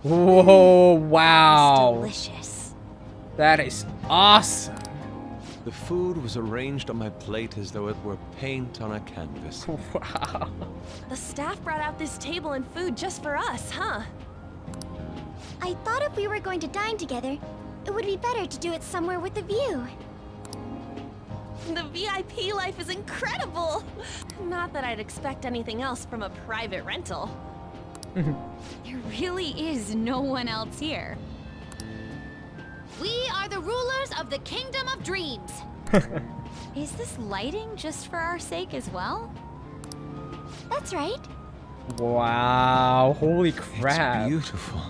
Whoa, wow. Delicious. That is awesome. The food was arranged on my plate as though it were paint on a canvas. Wow. The staff brought out this table and food just for us, huh? I thought if we were going to dine together, it would be better to do it somewhere with a view. The VIP life is incredible! Not that I'd expect anything else from a private rental. There really is no one else here. We are the rulers of the Kingdom of Dreams. Is this lighting just for our sake as well? That's right. Wow, holy crap. It's beautiful.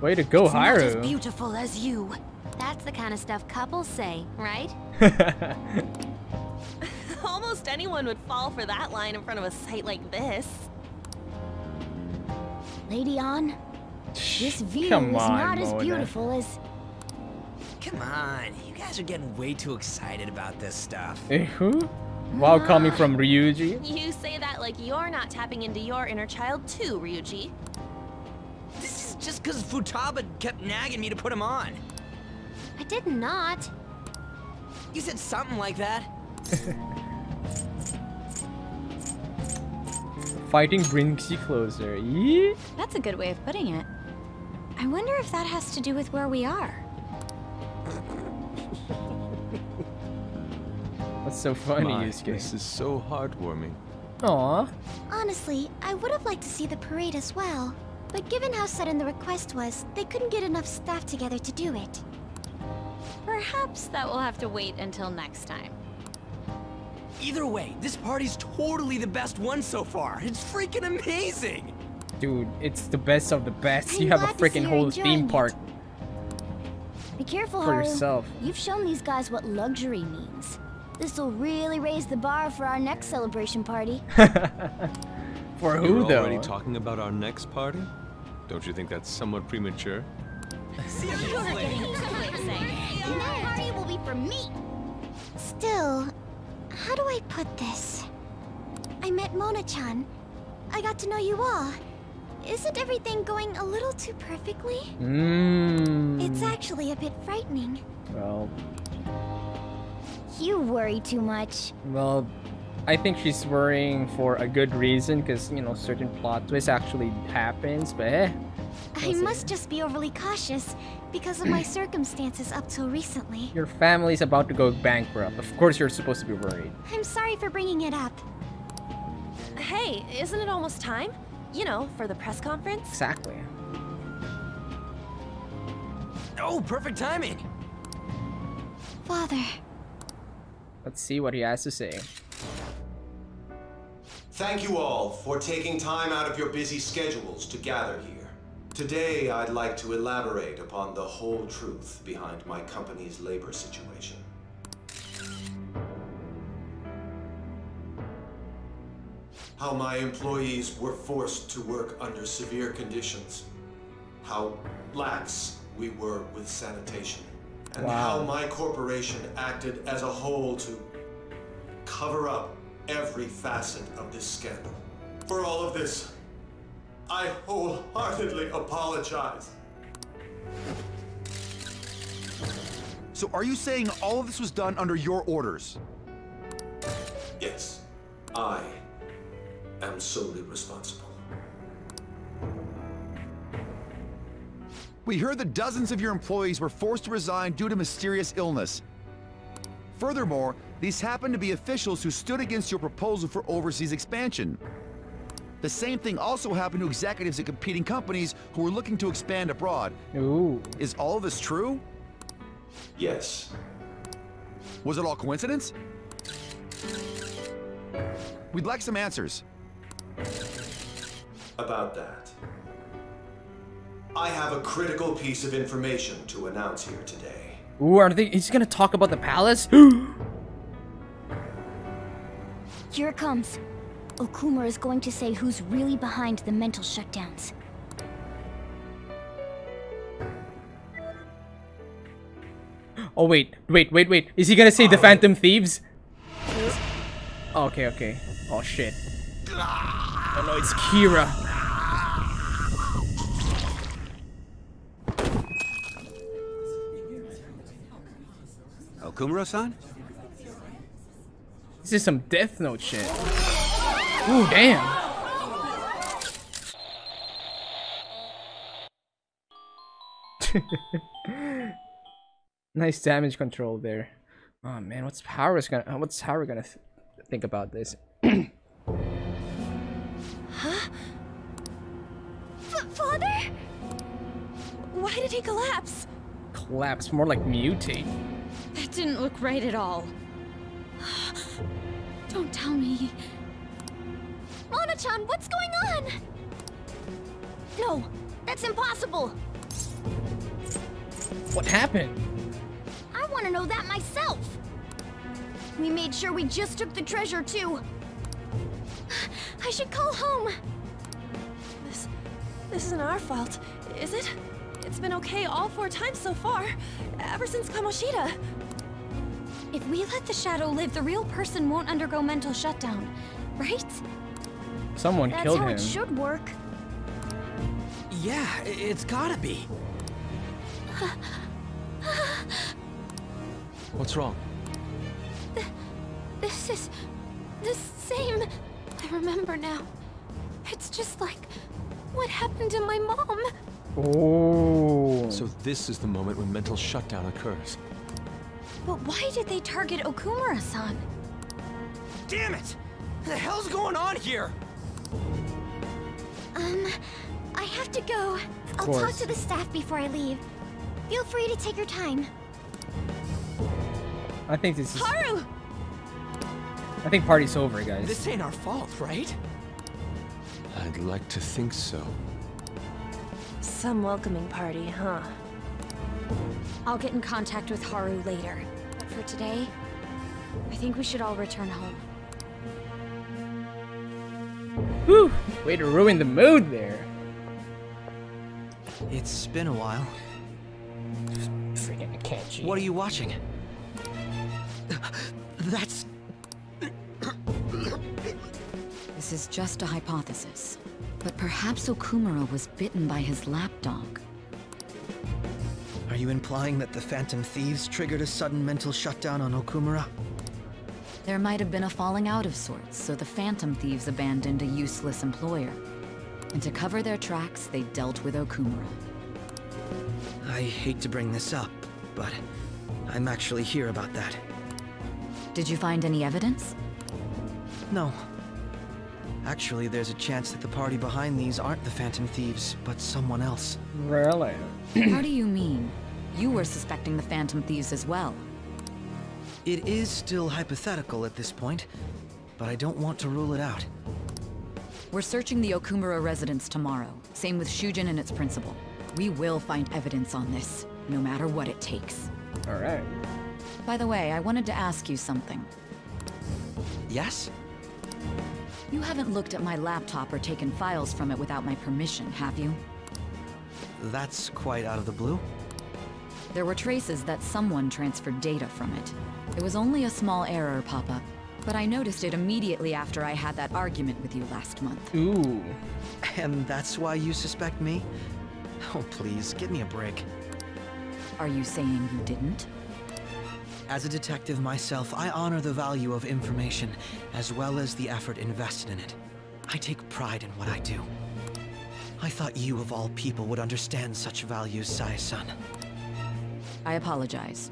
Way to go, It's not as Haru. beautiful as you. That's the kind of stuff couples say, right? Almost anyone would fall for that line in front of a site like this. Lady On, this view Come is on, not as Mona. beautiful as... Come on, you guys are getting way too excited about this stuff. Who? Wow, coming from Ryuji. You say that like you're not tapping into your inner child too, Ryuji. This is just because Futaba kept nagging me to put him on. I did not. You said something like that. Fighting brings you closer. Yeah. That's a good way of putting it. I wonder if that has to do with where we are. What's so funny, My, Yusuke? this is so heartwarming. Aw. Honestly, I would have liked to see the parade as well. But given how sudden the request was, they couldn't get enough staff together to do it. Perhaps that will have to wait until next time. Either way, this party's totally the best one so far. It's freaking amazing. Dude, it's the best of the best. I'm You have a glad to see freaking you're whole enjoying theme it. park Be careful, for Haru. yourself. You've shown these guys what luxury means. This'll really raise the bar for our next celebration party. For who, You're though? already talking about our next party? Don't you think that's somewhat premature? Seriously. And that party will be for me. Still, how do I put this? I met Mona-chan. I got to know you all. Isn't everything going a little too perfectly? It's actually a bit frightening. Well, You worry too much. I think she's worrying for a good reason, because, you know, certain plot twist actually happens, but I we'll see. must just be overly cautious because of my circumstances up till recently. Your family's about to go bankrupt. Of course you're supposed to be worried. I'm sorry for bringing it up. Hey, isn't it almost time? You know, for the press conference? Exactly. Oh, perfect timing. Father, Let's see what he has to say. Thank you all for taking time out of your busy schedules to gather here. Today, I'd like to elaborate upon the whole truth behind my company's labor situation. How my employees were forced to work under severe conditions. How lax we were with sanitation. And how my corporation acted as a whole to cover up every facet of this scandal. For all of this, I wholeheartedly apologize. So are you saying all of this was done under your orders? Yes, I am solely responsible. We heard that dozens of your employees were forced to resign due to mysterious illness. Furthermore, these happened to be officials who stood against your proposal for overseas expansion. The same thing also happened to executives at competing companies who were looking to expand abroad. Ooh. Is all of this true? Yes. Was it all coincidence? We'd like some answers. About that. I have a critical piece of information to announce here today. Ooh, he's gonna talk about the palace? here it comes. Okumura is going to say who's really behind the mental shutdowns. Oh, wait. Is he gonna say the Phantom Thieves? Okay. Oh, shit. Oh, no, it's Kira. Okumura-san? This is some Death Note shit. Ooh, damn. Nice damage control there. Oh man, what's Haru gonna think about this? Huh? Father? Why did he collapse? Collapse, more like mutate. That didn't look right at all. Don't tell me. Mona-chan, what's going on? No, that's impossible. What happened? I want to know that myself. We made sure we just took the treasure too. I should call home. This isn't our fault, is it? It's been okay all 4 times so far, ever since Kamoshida. If we let the shadow live, the real person won't undergo mental shutdown, right? Someone killed him. That's how it should work. Yeah, it's gotta be. What's wrong? This is the same. I remember now. It's just like what happened to my mom. Oh. So this is the moment when mental shutdown occurs. But why did they target Okumura-san? Damn it! What the hell's going on here? I have to go. I'll talk to the staff before I leave. Feel free to take your time. I think this is. Haru! I think party's over, guys. This ain't our fault, right? I'd like to think so. Some welcoming party, huh? I'll get in contact with Haru later. But for today, I think we should all return home. Whew! Way to ruin the mood there. It's been a while. Freaking catchy. What are you watching? That's... This is just a hypothesis. But perhaps Okumura was bitten by his lapdog. Are you implying that the Phantom Thieves triggered a sudden mental shutdown on Okumura? There might have been a falling out of sorts, so the Phantom Thieves abandoned a useless employer. And to cover their tracks, they dealt with Okumura. I hate to bring this up, but I'm actually here about that. Did you find any evidence? No. Actually, there's a chance that the party behind these aren't the Phantom Thieves, but someone else. Really? How do you mean? You were suspecting the Phantom Thieves as well. It is still hypothetical at this point, but I don't want to rule it out. We're searching the Okumura residence tomorrow. Same with Shujin and its principal. We will find evidence on this, no matter what it takes. Alright. By the way, I wanted to ask you something. Yes? You haven't looked at my laptop or taken files from it without my permission, have you? That's quite out of the blue. There were traces that someone transferred data from it. It was only a small error pop-up, but I noticed it immediately after I had that argument with you last month. Ooh. And that's why you suspect me? Oh, please, give me a break. Are you saying you didn't? As a detective myself, I honor the value of information, as well as the effort invested in it. I take pride in what I do. I thought you, of all people, would understand such values, Sae-san. I apologize.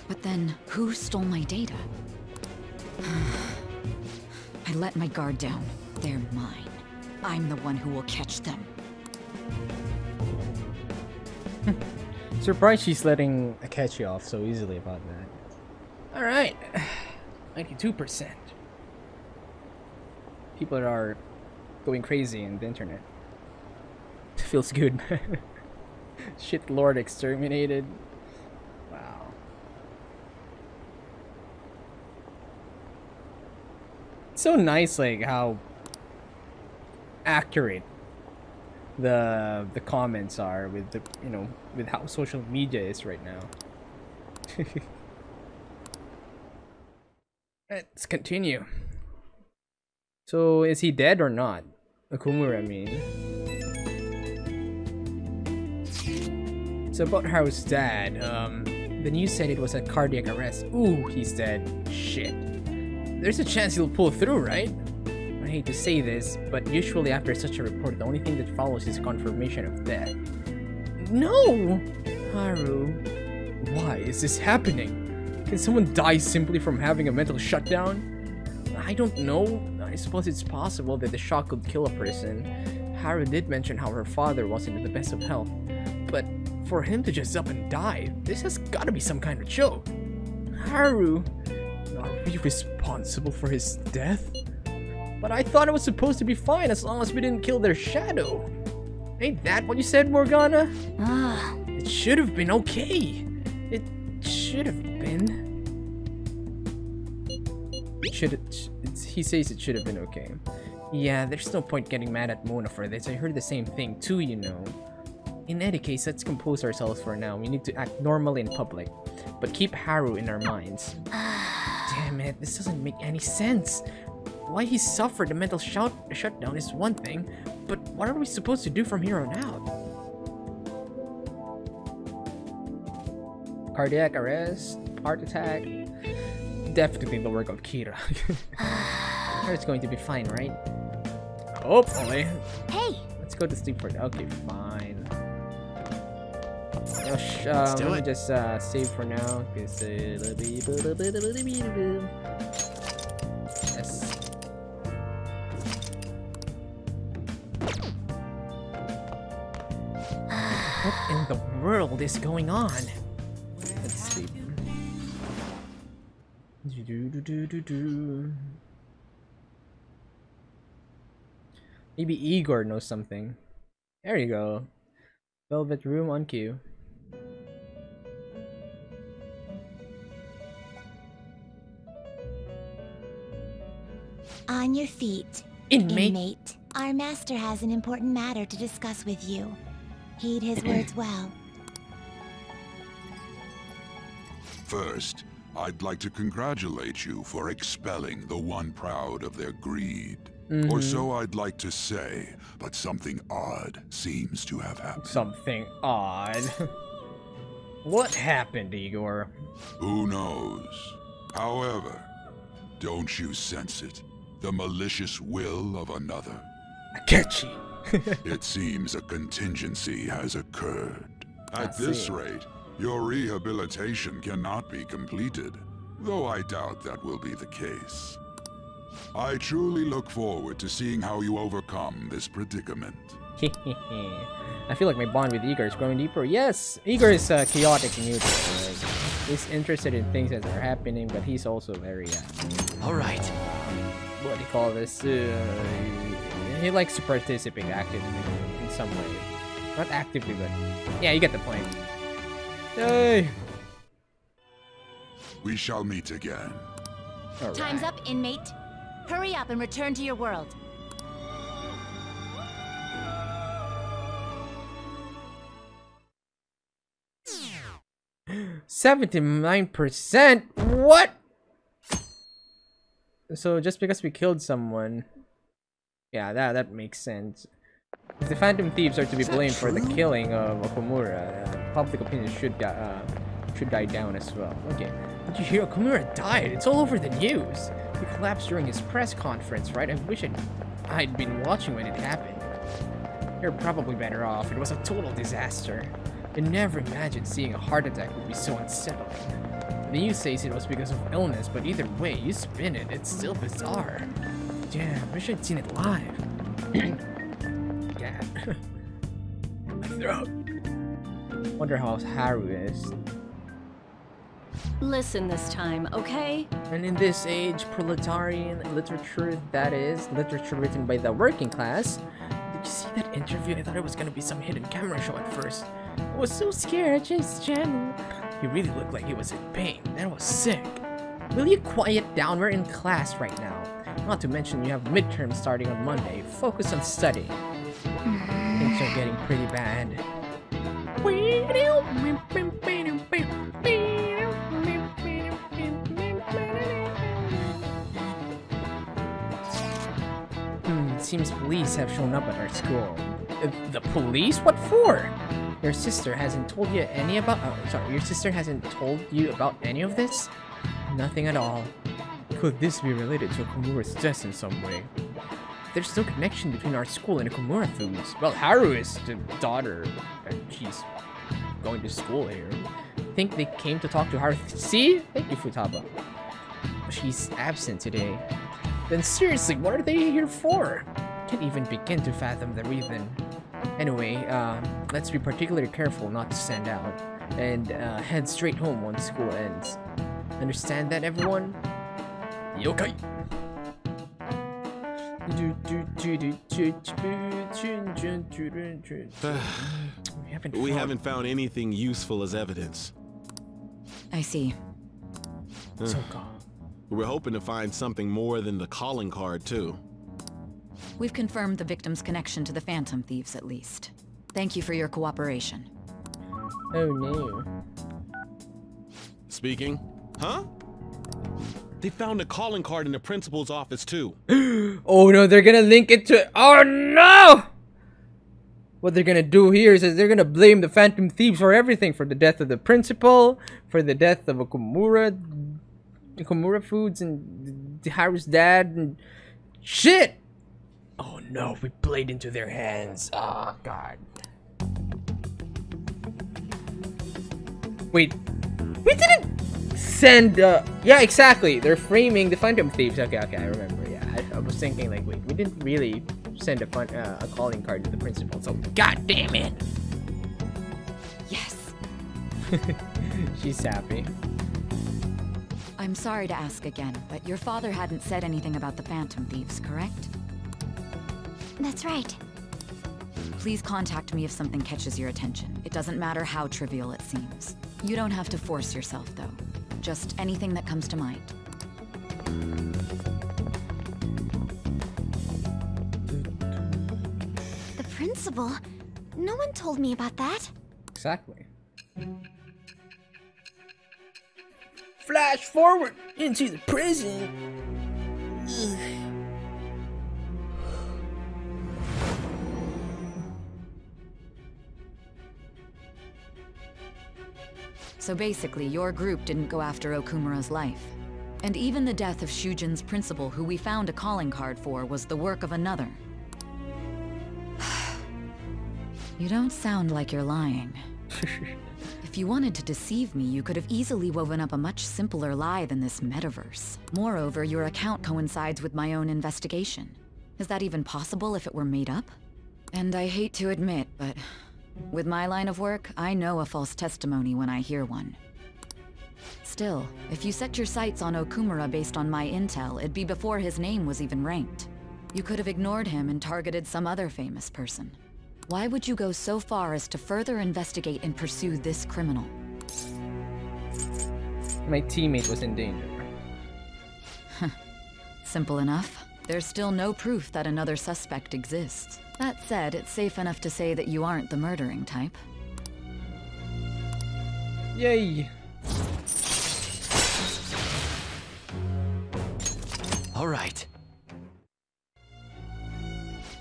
But then, who stole my data? I let my guard down. They're mine. I'm the one who will catch them. Surprised she's letting a catchy off so easily about that. Alright. 92%. People are going crazy on the internet. Feels good. Shit Lord exterminated. Wow. It's so nice like how accurate the comments are with the with how social media is right now. Let's continue. So is he dead or not? Okumura, I mean. So about Haru's dad, the news said it was a cardiac arrest. Ooh, he's dead. Shit. There's a chance he'll pull through, right? I hate to say this, but usually after such a report, the only thing that follows is confirmation of death. No! Haru, why is this happening? Can someone die simply from having a mental shutdown? I don't know. I suppose it's possible that the shock could kill a person. Haru did mention how her father wasn't in the best of health, but for him to just up and die, this has gotta be some kind of joke. Haru, are we responsible for his death? But I thought it was supposed to be fine as long as we didn't kill their shadow. Ain't that what you said, Morgana? It should have been okay. It should have been. He says it should have been okay. Yeah, there's no point getting mad at Mona for this. I heard the same thing too, you know. In any case, let's compose ourselves for now. We need to act normally in public, but keep Haru in our minds. Damn it, this doesn't make any sense. Why he suffered a mental shutdown is one thing, but what are we supposed to do from here on out? Cardiac arrest, heart attack. Definitely the work of Kira. It's going to be fine, right? Hopefully. Hey! Let's go to sleep for it. Okay, fine. Let me just save for now. Yes. What in the world is going on? Let's sleep. Maybe Igor knows something. There you go. Velvet room on cue. On your feet, Inmate. Our master has an important matter to discuss with you. Heed his words well. First, I'd like to congratulate you for expelling the one proud of their greed. Or so I'd like to say, but something odd seems to have happened. Something odd? What happened, Igor? Who knows? However, don't you sense it? The malicious will of another? Akechi! It seems a contingency has occurred. At this rate, your rehabilitation cannot be completed, though I doubt that will be the case. I truly look forward to seeing how you overcome this predicament. I feel like my bond with Igor is growing deeper. Yes, Igor is chaotic and neutral. Right? He's interested in things that are happening, but he's also very all right. What do you call this? He likes to participate actively in some way. Not actively, but yeah, you get the point. Yay! We shall meet again. Right. Time's up, inmate. Hurry up and return to your world. %79%? What? So just because we killed someone, yeah, that makes sense. If the Phantom Thieves are to be blamed for the killing of Okumura, public opinion should die down as well. Okay, did you hear Okumura died? It's all over the news. He collapsed during his press conference, right? I wish I'd been watching when it happened. You're probably better off. It was a total disaster. I never imagined seeing a heart attack would be so unsettling. The news says it was because of illness, but either way, you spin it, it's still bizarre. Damn, wish I'd seen it live. God. My throat. Wonder how Haru is. Listen this time, okay? And in this age, proletarian literature, that is, literature written by the working class. Did you see that interview? I thought it was gonna be some hidden camera show at first. I was so scared, just channel. He really looked like he was in pain. That was sick. Will you quiet down? We're in class right now. Not to mention you have midterm starting on Monday. Focus on studying. Things are getting pretty bad. seems police have shown up at our school. The police? What for? Your sister hasn't told you any about... Oh, sorry. Your sister hasn't told you about any of this? Nothing at all. Could this be related to Okumura's death in some way? There's no connection between our school and Okumura Foods. Well, Haru is the daughter, and she's going to school here. I think they came to talk to Haru. See? Thank you, Futaba. She's absent today. Then seriously, what are they here for? Can't even begin to fathom the reason. Anyway, let's be particularly careful not to stand out, and head straight home once school ends. Understand that, everyone? Yokai! We haven't found anything useful as evidence. I see. We're hoping to find something more than the calling card, too. We've confirmed the victim's connection to the Phantom Thieves, at least. Thank you for your cooperation. Oh no. Speaking? Huh? They found a calling card in the principal's office, too. Oh no, they're gonna link it to... Oh no! What they're gonna do here is they're gonna blame the Phantom Thieves for everything. For the death of the principal, for the death of Okumura Foods, and Haru's dad, and... Shit! Oh no, we played into their hands. Oh god. Wait, we didn't send yeah, exactly, they're framing the Phantom Thieves. Okay, I remember. Yeah, I was thinking like, wait, we didn't really send a calling card to the principal, so god damn it. Yes. She's happy. I'm sorry to ask again, but your father hadn't said anything about the Phantom Thieves, correct? That's right. Please contact me if something catches your attention. It doesn't matter how trivial it seems. You don't have to force yourself, though. Just anything that comes to mind. The principal? No one told me about that. Exactly. Flash forward into the prison. Ugh. So basically, your group didn't go after Okumura's life. And even the death of Shujin's principal, who we found a calling card for, was the work of another. You don't sound like you're lying. If you wanted to deceive me, you could have easily woven up a much simpler lie than this metaverse. Moreover, your account coincides with my own investigation. Is that even possible if it were made up? And I hate to admit, but with my line of work, I know a false testimony when I hear one. Still, if you set your sights on Okumura based on my intel, it'd be before his name was even ranked. You could have ignored him and targeted some other famous person. Why would you go so far as to further investigate and pursue this criminal? My teammate was in danger. Simple enough. There's still no proof that another suspect exists. That said, it's safe enough to say that you aren't the murdering type. Yay! All right.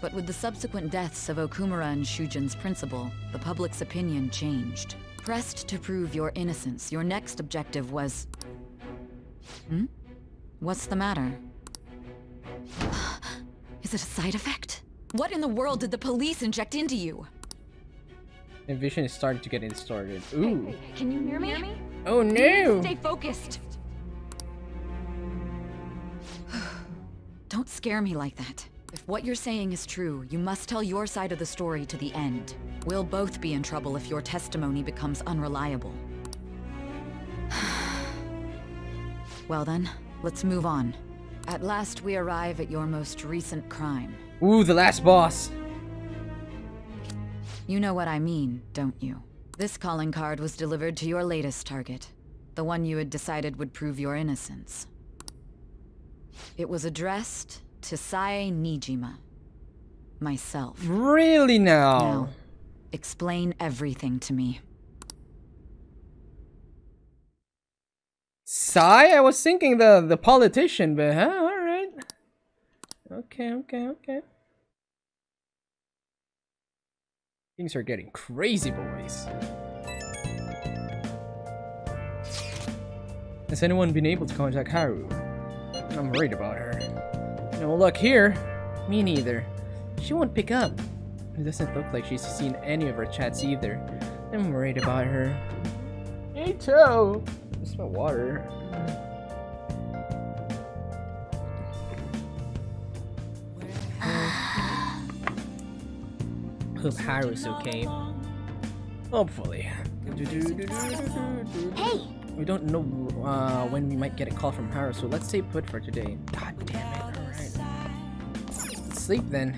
But with the subsequent deaths of Okumura and Shujin's principal, the public's opinion changed. Pressed to prove your innocence, your next objective was... What's the matter? Is it a side effect? What in the world did the police inject into you? The vision is starting to get distorted. Ooh. Hey, can you hear me? Oh no! Stay focused. Don't scare me like that. If what you're saying is true, you must tell your side of the story to the end. We'll both be in trouble if your testimony becomes unreliable. Well then, let's move on. At last we arrive at your most recent crime. Ooh, the last boss. You know what I mean, don't you? This calling card was delivered to your latest target. The one you had decided would prove your innocence. It was addressed to Sae Nijima. Myself. Really now? Now, explain everything to me. Sai? I was thinking the politician, but huh? Alright. Okay. Things are getting crazy, boys. Has anyone been able to contact Haru? I'm worried about her. No luck here. Me neither. She won't pick up. It doesn't look like she's seen any of our chats either. I'm worried about her. Me too. I smell water. Hope Haru's okay. Hopefully. Hey! We don't know when we might get a call from Haru, so let's stay put for today. God damn it, alright. Let's sleep then.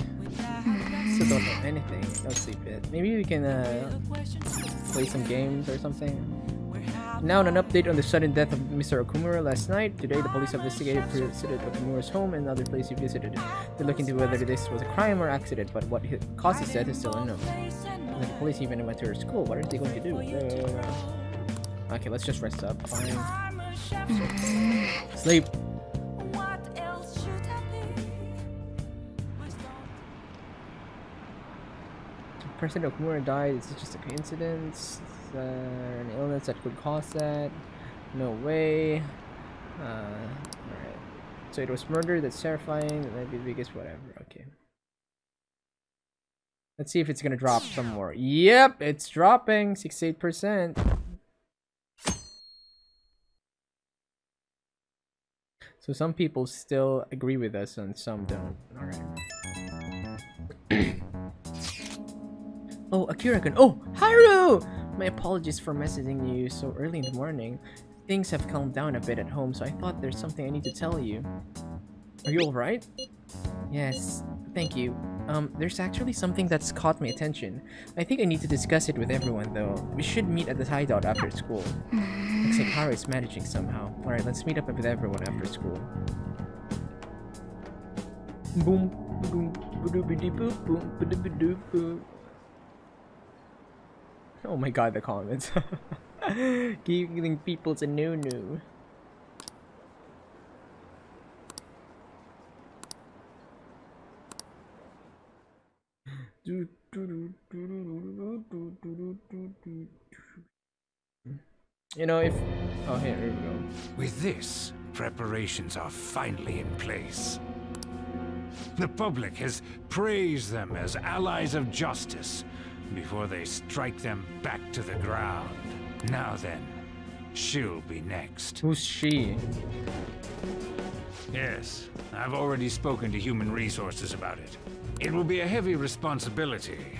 Still don't know anything. Let's sleep it. Maybe we can play some games or something. Now an update on the sudden death of Mr. Okumura last night. Today the police investigated visited Okumura's home and other place he visited. They look into whether this was a crime or accident, but what caused his death is still unknown. And the police even went to her school. What are they going to do? Okay, let's just rest up. Fine. Sleep. President Okumura died. Is it just a coincidence? An illness that could cause that? No way. Alright. So it was murder. That's terrifying. That might be the biggest whatever. Okay. Let's see if it's gonna drop some more. Yep, it's dropping 68%. So some people still agree with us and some don't. Alright. Oh, Akira-kun. Oh, Haru! My apologies for messaging you so early in the morning. Things have calmed down a bit at home, so I thought there's something I need to tell you. Are you alright? Yes, thank you. There's actually something that's caught my attention. I think I need to discuss it with everyone though. We should meet at the hideout after school. Looks like Haru is managing somehow. Alright, let's meet up with everyone after school. Boom, boom, boom, boom, boom. Oh my god, the comments. Giving people's a no-no. You know, if... Oh, here we go. With this, preparations are finally in place. The public has praised them as allies of justice before they strike them back to the ground. Now then, she'll be next. Who's she? Yes, I've already spoken to Human Resources about it. It will be a heavy responsibility,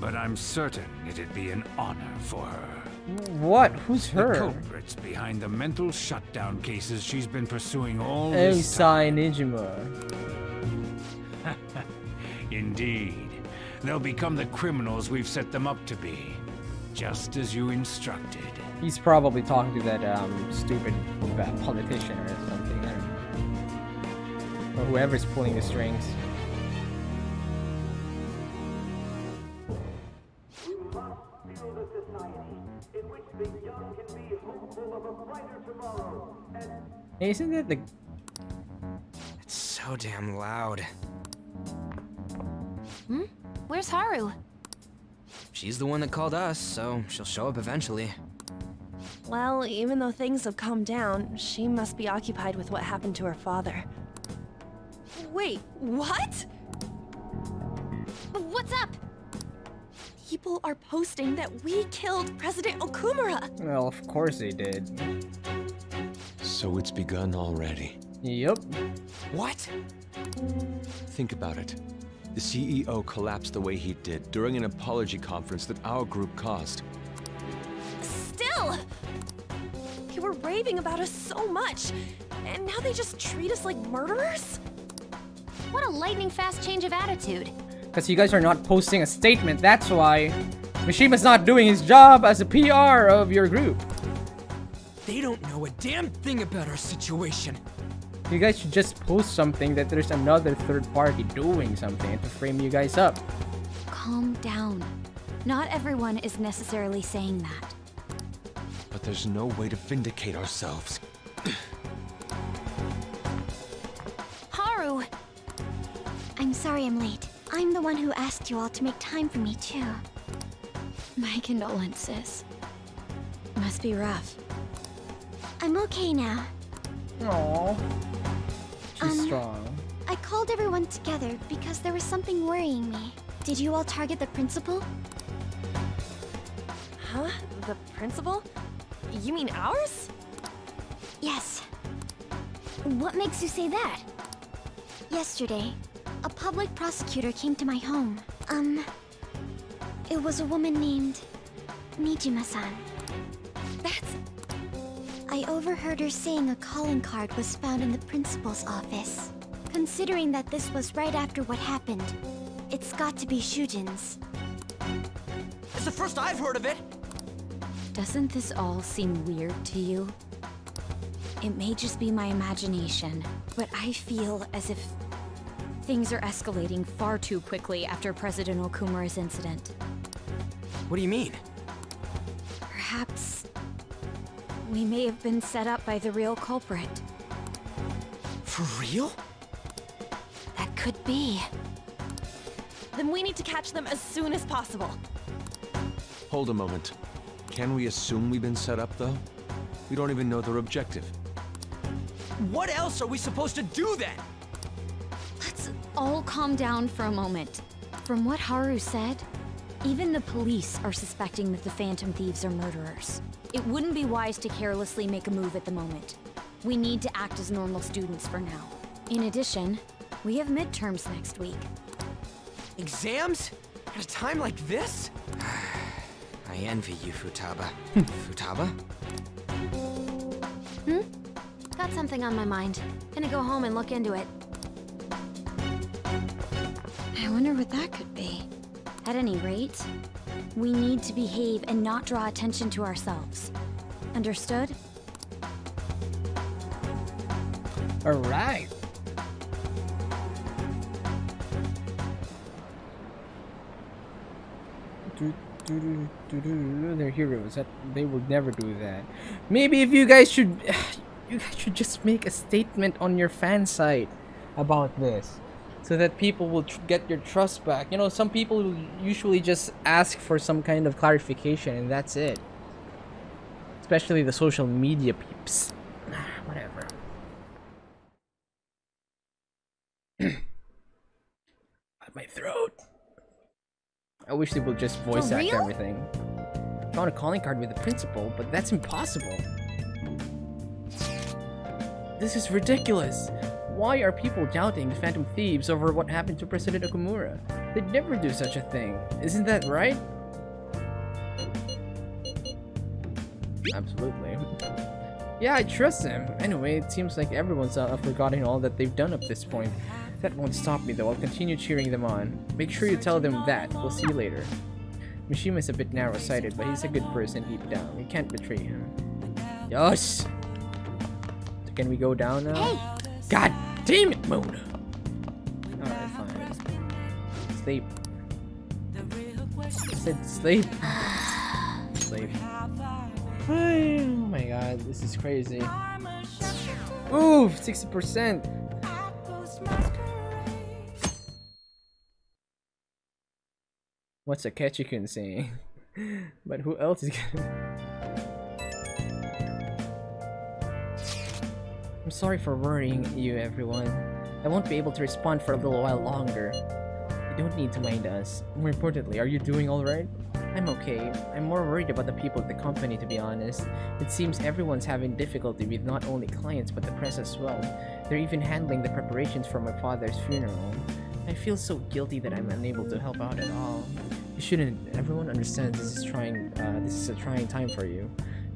but I'm certain it'd be an honor for her. What? Who's her? The culprits behind the mental shutdown cases she's been pursuing all this time. Nijima. Indeed. They'll become the criminals we've set them up to be, just as you instructed. He's probably talking to that stupid politician or something, I don't know. Or whoever's pulling the strings. Hey, isn't that the... It's so damn loud. Hmm? Where's Haru? She's the one that called us, so she'll show up eventually. Well, even though things have calmed down, she must be occupied with what happened to her father. Wait, what? What's up? People are posting that we killed President Okumura! Well, of course they did. So it's begun already. Yep. What? Think about it. The CEO collapsed the way he did during an apology conference that our group caused. Still! They were raving about us so much, and now they just treat us like murderers? What a lightning-fast change of attitude. Because you guys are not posting a statement, that's why. Mishima's not doing his job as a PR of your group. They don't know a damn thing about our situation. You guys should just post something that there's another third party doing something to frame you guys up. Calm down. Not everyone is necessarily saying that. But there's no way to vindicate ourselves. Haru! I'm sorry I'm late. I'm the one who asked you all to make time for me, too. My condolences. Must be rough. I'm okay now. Aww. She's strong. I called everyone together because there was something worrying me. Did you all target the principal? Huh? The principal? You mean ours? Yes. What makes you say that? Yesterday, a public prosecutor came to my home. It was a woman named Nijima-san. I overheard her saying a calling card was found in the principal's office. Considering that this was right after what happened, it's got to be Shujin's. It's the first I've heard of it! Doesn't this all seem weird to you? It may just be my imagination, but I feel as if things are escalating far too quickly after President Okumura's incident. What do you mean? Perhaps we may have been set up by the real culprit. For real? That could be. Then we need to catch them as soon as possible. Hold a moment. Can we assume we've been set up, though? We don't even know their objective. What else are we supposed to do then? Let's all calm down for a moment. From what Haru said, even the police are suspecting that the Phantom Thieves are murderers. It wouldn't be wise to carelessly make a move at the moment. We need to act as normal students for now. In addition, we have midterms next week. Exams? At a time like this? I envy you, Futaba. Futaba? Got something on my mind. Gonna go home and look into it. I wonder what that could be. At any rate, we need to behave and not draw attention to ourselves. Understood? Alright. They're heroes. They will never do that. Maybe if you guys should just make a statement on your fan site about this, so that people will get your trust back. You know, some people will usually just ask for some kind of clarification and that's it. Especially the social media peeps. Whatever. At my throat. I wish they would just voice act everything. Found a calling card with the principal, but that's impossible. This is ridiculous. Why are people doubting the Phantom Thieves over what happened to President Okumura? They'd never do such a thing. Isn't that right? Absolutely. Yeah, I trust them. Anyway, it seems like everyone's forgotten all that they've done up this point. That won't stop me though. I'll continue cheering them on. Make sure you tell them that. We'll see you later. Mishima's a bit narrow-sighted, but he's a good person deep down. We can't betray him. Yes! Can we go down now? Hey! God damn it, Mona! Alright, fine. Sleep. I said sleep. Sleep. Oh my god, this is crazy. Ooh, 60%! What's Akechi-kun saying? But who else is gonna... I'm sorry for worrying you, everyone. I won't be able to respond for a little while longer. You don't need to mind us. More importantly, are you doing alright? I'm okay. I'm more worried about the people at the company, to be honest. It seems everyone's having difficulty with not only clients but the press as well. They're even handling the preparations for my father's funeral. I feel so guilty that I'm unable to help out at all. You shouldn't. Everyone understands this is a trying time for you.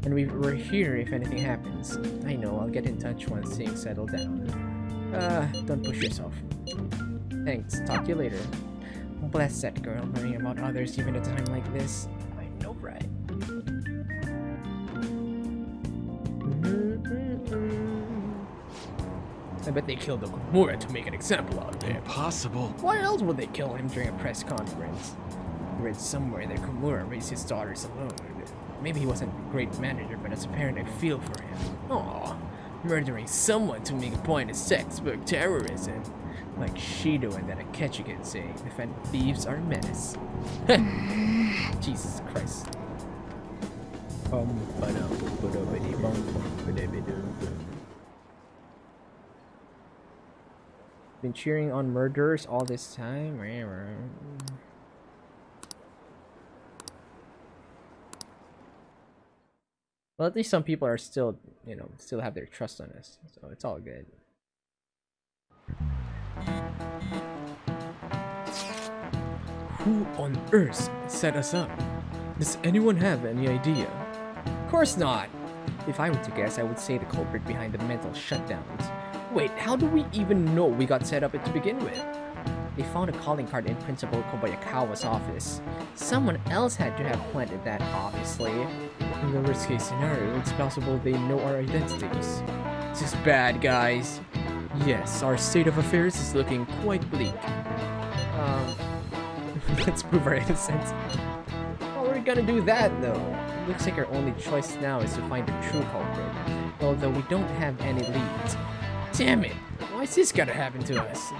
And we're here if anything happens. I know, I'll get in touch once things settle down. Don't push yourself. Thanks, talk to you later. Bless that girl, worrying about others even at a time like this. I know, right? I bet they killed Okumura to make an example out of him. Impossible. Why else would they kill him during a press conference? I read somewhere that Okumura raised his daughters alone. Maybe he wasn't a great manager, but as a parent I feel for him. Aww, murdering someone to make a point is textbook terrorism. Like Shido and that Akechi can say, the Phantom Thieves are a menace. Jesus Christ. Been cheering on murderers all this time. Well, at least some people are still, you know, still have their trust on us, so it's all good. Who on earth set us up? Does anyone have any idea? Of course not! If I were to guess, I would say the culprit behind the mental shutdowns. Wait, how do we even know we got set up to begin with? They found a calling card in Principal Kobayakawa's office. Someone else had to have planted that, obviously. In the worst case scenario, it's possible they know our identities. This is bad, guys. Yes, our state of affairs is looking quite bleak. Let's prove our innocence. How are we gonna do that, though? It looks like our only choice now is to find the true culprit. Although we don't have any leads. Damn it! Why's this gotta happen to us?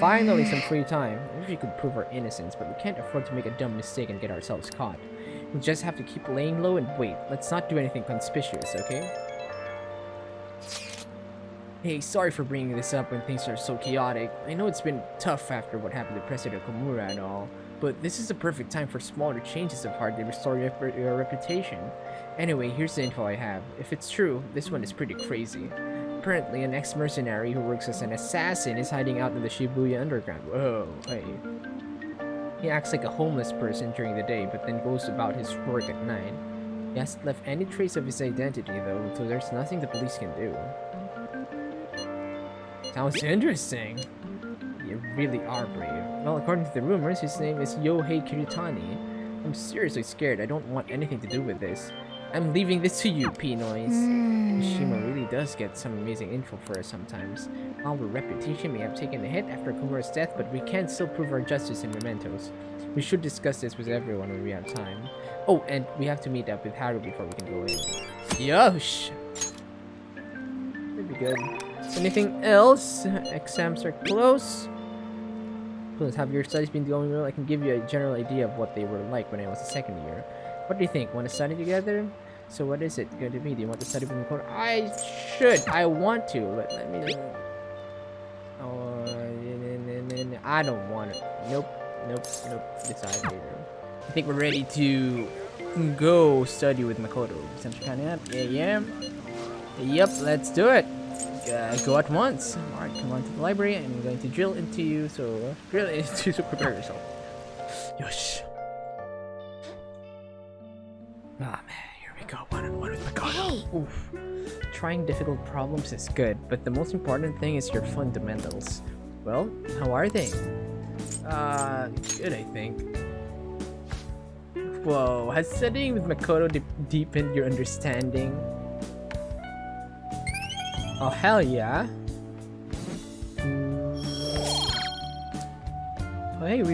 Finally, some free time. I wish we could prove our innocence, but we can't afford to make a dumb mistake and get ourselves caught. We'll just have to keep laying low and wait. Let's not do anything conspicuous, okay? Hey, sorry for bringing this up when things are so chaotic. I know it's been tough after what happened to President Okumura and all, but this is the perfect time for smaller changes of heart to restore your reputation. Anyway, here's the info I have. If it's true, this one is pretty crazy. Apparently, an ex-mercenary who works as an assassin is hiding out in the Shibuya underground. Whoa, hey. He acts like a homeless person during the day, but then goes about his work at night. He hasn't left any trace of his identity, though, so there's nothing the police can do. Sounds interesting. You really are brave. Well, according to the rumors, his name is Yohei Kiritani. I'm seriously scared. I don't want anything to do with this. I'm leaving this to you, P-Noise. Mishima really does get some amazing info for us sometimes. Our reputation may have taken a hit after Kumura's death, but we can still prove our justice in mementos. We should discuss this with everyone when we have time. Oh, and we have to meet up with Haru before we can go in. Yosh! That'd be good. Anything else? Exams are close. Plus, have your studies been going well? I can give you a general idea of what they were like when I was a second year. What do you think? Want to study together? So what is it going to be? Do you want to study with Makoto? I should. I want to, but let me... Oh, I don't want it. Nope. Decide later. I think we're ready to go study with Makoto. Something kind of... Yeah. Yep, let's do it. Go at once. Alright, come on to the library. I'm going to drill into you, so prepare yourself. Yosh. Ah man, here we go. One-on-one with Makoto. Hey. Oof. Trying difficult problems is good, but the most important thing is your fundamentals. Well, how are they? Good, I think. Whoa, has studying with Makoto deepened your understanding? Oh, hell yeah. Oh, hey,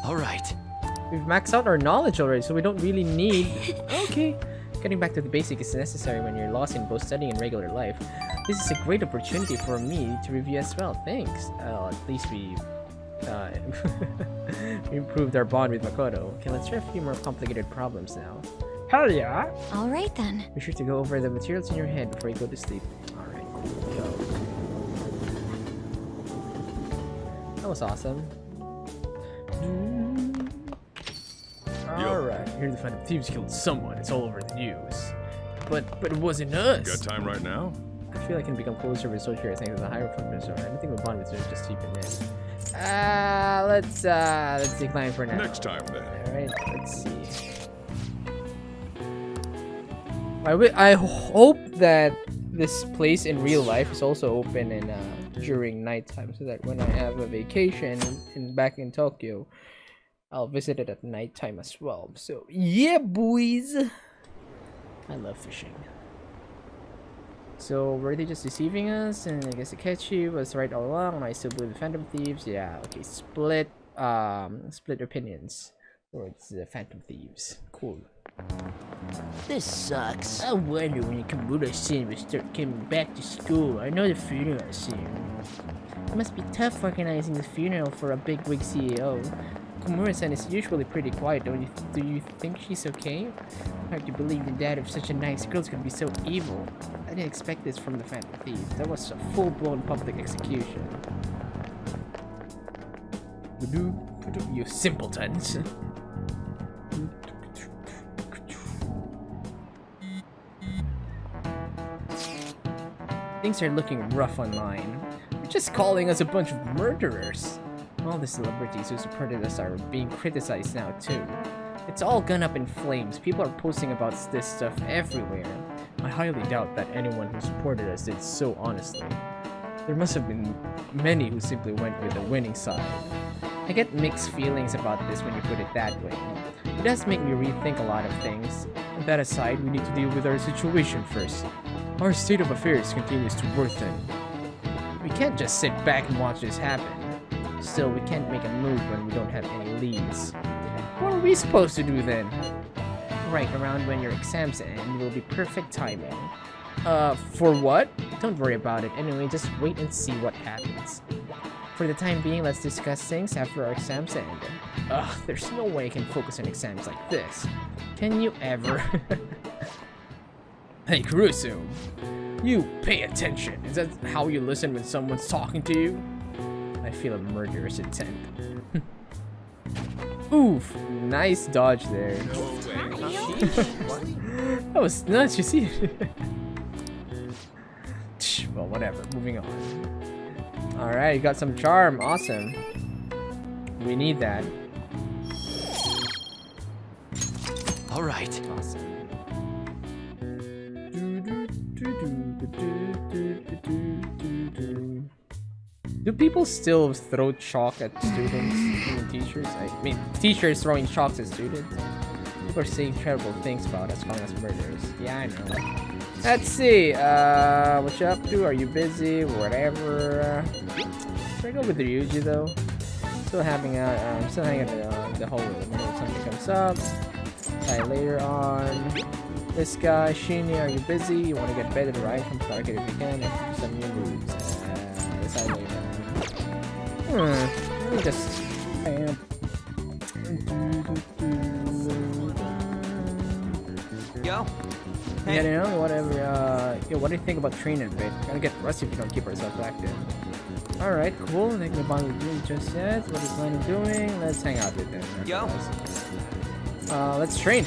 Alright. We've maxed out our knowledge already, so we don't really need... Okay. Getting back to the basic is necessary when you're lost in both studying and regular life. This is a great opportunity for me to review as well. Thanks. At least we... we improved our bond with Makoto. Okay, let's try a few more complicated problems now. Hell yeah! Alright then. Be sure to go over the materials in your head before you go to sleep. Alright, go. That was awesome. Alright, here the Phantom Thieves killed someone. It's all over the news. But it wasn't us! Got time right now? I feel I can become closer with Sochira thanks to the Hierophant Persona. Anything with bond with her, just keep it in. Let's decline for now. Next time then. Alright, let's see. I hope that this place in real life is also open in during nighttime, so that when I have a vacation back in Tokyo, I'll visit it at nighttime as well. So yeah, boys, I love fishing. So were they just deceiving us? And I guess Akechi was right all along. And I still believe the Phantom Thieves. Yeah, okay. Split opinions. Or it's the Phantom Thieves. Cool. This sucks. I wonder when Okumura-san will start coming back to school. I know the funeral soon. It must be tough organizing the funeral for a bigwig CEO. Okumura-san is usually pretty quiet, don't you? Do you think she's okay? Hard to believe the dad of such a nice girl is gonna be so evil. I didn't expect this from the Phantom Thieves. That was a full-blown public execution. You simpletons. Things are looking rough online. They're just calling us a bunch of murderers. All the celebrities who supported us are being criticized now too. It's all gone up in flames. People are posting about this stuff everywhere. I highly doubt that anyone who supported us did so honestly. There must have been many who simply went with the winning side. I get mixed feelings about this when you put it that way. It does make me rethink a lot of things. With that aside, we need to deal with our situation first. Our state of affairs continues to worsen. We can't just sit back and watch this happen. Still, we can't make a move when we don't have any leads. What are we supposed to do then? Right around when your exams end will be perfect timing. For what? Don't worry about it. Anyway, just wait and see what happens. For the time being, let's discuss things after our exams end. Ugh, there's no way I can focus on exams like this. Can you ever? Hey, Caruso. You pay attention. Is that how you listen when someone's talking to you? I feel a murderous intent. Oof, nice dodge there. That was nuts, you see? Well, whatever, moving on. Alright, you got some charm, awesome. We need that. Alright. Awesome. Do people still throw chalk at students? Even teachers? I mean, teachers throwing chalks at students? People are saying terrible things about us, calling us murderers. Yeah, I know. Let's see, what you up to? Are you busy? Whatever. Should I go with Ryuji though? Still hanging out, I'm still hanging out the hallway. Let me know if something comes up. Try later on. This guy, Shinny, are you busy? You want to get better, right? Come target if you can, and do some new moves. This I later. Let me just... Yo. Hey. Yeah, you know, whatever, yo, what do you think about training a bit? Gonna get rusty if you don't keep ourselves active. Alright, cool. Not gonna bond with you just yet. What are you planning on doing? Let's hang out with them. Yo. Let's train.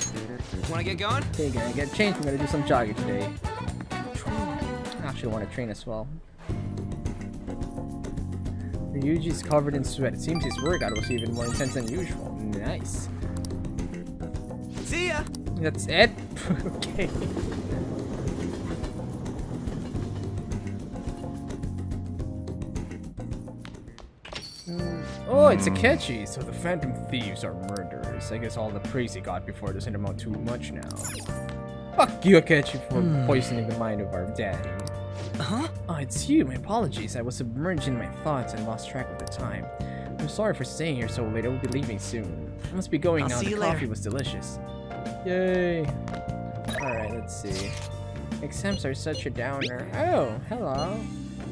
Wanna get going? Okay, gonna get changed. We're gonna do some jogging today. I actually want to train as well. Ryuji's covered in sweat. It seems his workout was even more intense than usual. Nice. See ya! That's it? Okay. Oh, it's Akechi. So the Phantom Thieves are murderers. I guess all the praise he got before doesn't amount to much now. Fuck you, Akechi, for poisoning the mind of our daddy. Huh? Oh, it's you. My apologies. I was submerged in my thoughts and lost track of the time. I'm sorry for staying here so late. I will be leaving soon. I must be going now. The coffee was delicious. Yay. Alright, let's see. Exams are such a downer. Oh, hello.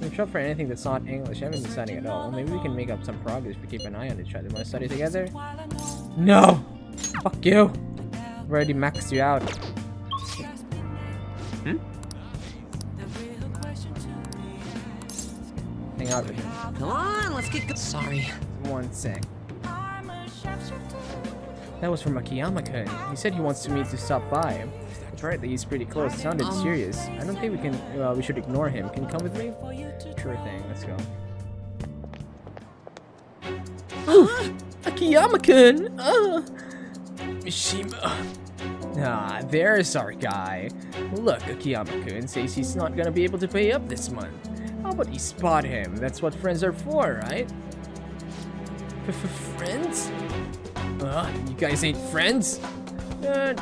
I'm trouble for anything that's not English. I haven't been studying at all. Maybe we can make up some progress if we keep an eye on each other. Want to study together? No! Fuck you! I've already maxed you out. Hmm? Hang out with him. Come on, let's get good. Sorry. 1 sec. That was from Akiyama-kun. He said he wants me to stop by. Apparently he's pretty close. It sounded serious. I don't think we can. We should ignore him. Can you come with me? Sure thing. Let's go. Oof! Akiyama-kun! Mishima. Ah, there's our guy. Look, Akiyama-kun says he's not gonna be able to pay up this month. How about you spot him? That's what friends are for, right? Friends? You guys ain't friends?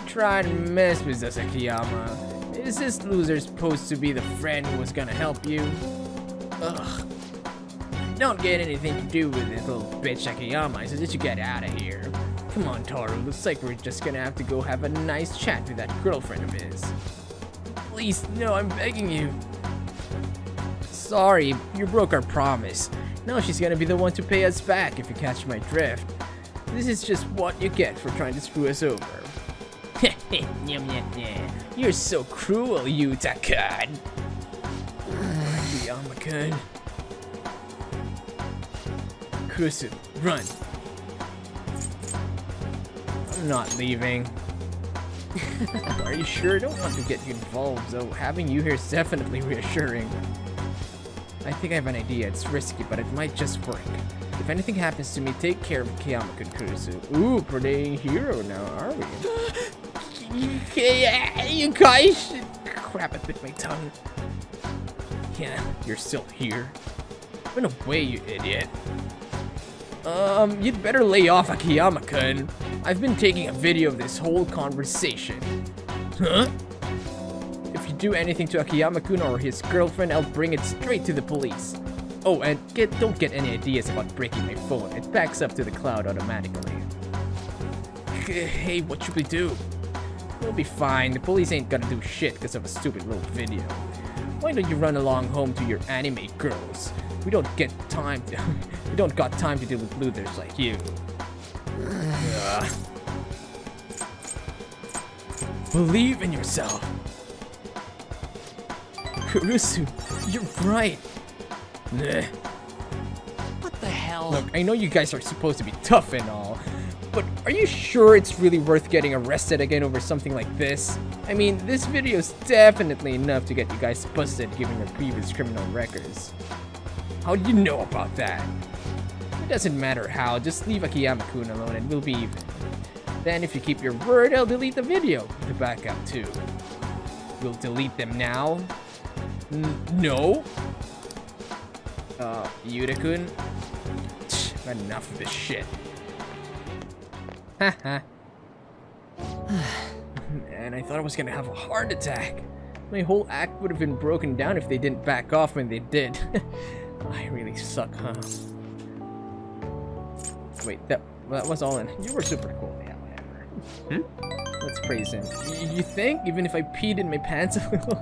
Try to mess with us, Akiyama. Is this loser supposed to be the friend who was gonna help you? Ugh. Don't get anything to do with this little bitch Akiyama, so just you get out of here. Come on, Taru, looks like we're just gonna have to go have a nice chat with that girlfriend of his. Please, no, I'm begging you. Sorry, you broke our promise. Now she's gonna be the one to pay us back if you catch my drift. This is just what you get for trying to screw us over. You're so cruel, Yuta-kun. Akiyama-kun. Kurusu, run. I'm not leaving. Are you sure? I don't want to get you involved, though. Having you here is definitely reassuring. I think I have an idea. It's risky, but it might just work. If anything happens to me, take care of Akiyama-kun, Kurusu. Ooh, playing hero now, are we? You guys! Crap, I bit my tongue. Yeah, you're still here. Run away, you idiot. You'd better lay off, Akiyama-kun. I've been taking a video of this whole conversation. Huh? If you do anything to Akiyama-kun or his girlfriend, I'll bring it straight to the police. Oh, and don't get any ideas about breaking my phone. It backs up to the cloud automatically. Hey, what should we do? We'll be fine. The police ain't gonna do shit because of a stupid little video. Why don't you run along home to your anime girls? We don't got time to deal with losers like you. Believe in yourself. Kurusu, you're right. What the hell? Look, I know you guys are supposed to be tough and all, but are you sure it's really worth getting arrested again over something like this? I mean, this video is definitely enough to get you guys busted given your previous criminal records. How do you know about that? It doesn't matter how, just leave Akiyama-kun alone and we'll be even. Then if you keep your word, I'll delete the video. The backup too. We'll delete them now? No? Yuta-kun? Enough of this shit. Haha. Man, I thought I was gonna have a heart attack. My whole act would have been broken down if they didn't back off when they did. I really suck, huh? Wait, that was all in. You were super cool, yeah, whatever. Let's praise him. You think? Even if I peed in my pants a little?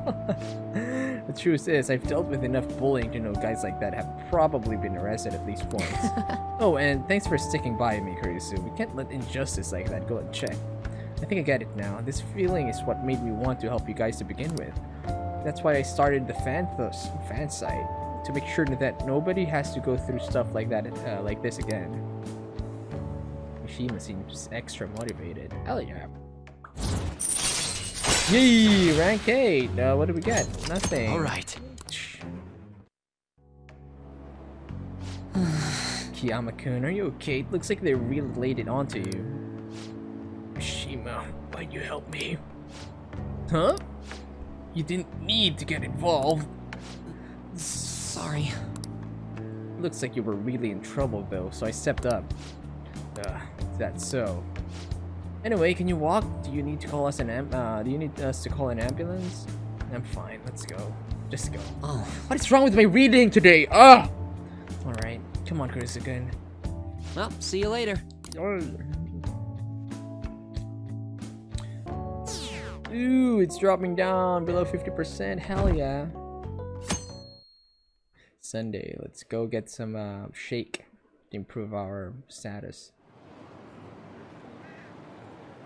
The truth is, I've dealt with enough bullying to know guys like that have probably been arrested at least once. Oh, and thanks for sticking by me, Kurisu. We can't let injustice like that go unchecked. I think I get it now. This feeling is what made me want to help you guys to begin with. That's why I started the fan site, to make sure that nobody has to go through stuff like that, like this again. Mishima seems extra motivated. Hell yeah. Yay! Rank 8! What do we get? Nothing. Alright. Akiyama-kun, are you okay? It looks like they really laid it onto you. Mishima, why'd you help me? Huh? You didn't need to get involved. Sorry. Looks like you were really in trouble though, so I stepped up. That's so. Anyway, can you walk? Do you need to call us do you need us to call an ambulance? I'm fine, let's go. Just go. Oh. What is wrong with my reading today? Ah! Alright, come on, Kurusu-kun. Well, see you later. Ooh, it's dropping down below 50%. Hell yeah. Sunday, let's go get some shake to improve our status.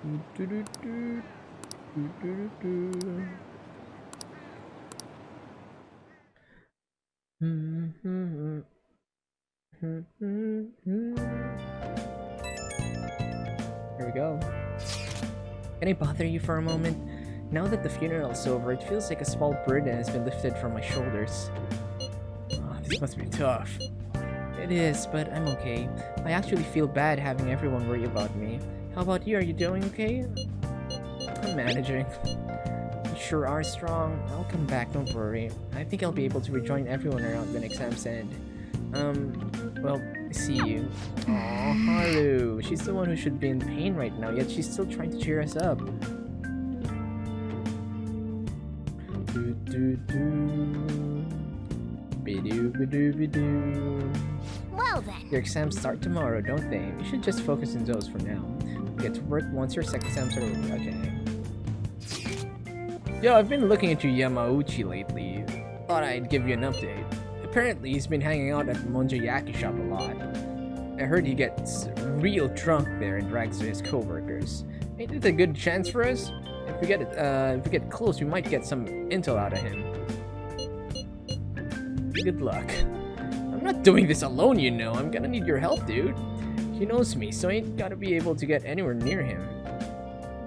Here we go. Can I bother you for a moment? Now that the funeral is over, it feels like a small burden has been lifted from my shoulders. Oh, this must be tough. It is, but I'm okay. I actually feel bad having everyone worry about me. How about you? Are you doing okay? I'm managing. You sure are strong. I'll come back, don't worry. I think I'll be able to rejoin everyone around when exams end. Well, see you. Aww, Haru. She's the one who should be in pain right now, yet she's still trying to cheer us up. Well then. Your exams start tomorrow, don't they? You should just focus on those for now. get to work once your second exams are over. Okay. Yo, I've been looking into Yamauchi lately. Thought I'd give you an update. Apparently, he's been hanging out at Monjayaki shop a lot. I heard he gets real drunk there and drags to his co-workers. Ain't it a good chance for us? If we get close, we might get some intel out of him. Good luck. I'm not doing this alone, you know. I'm gonna need your help, dude. He knows me, so I ain't gotta be able to get anywhere near him.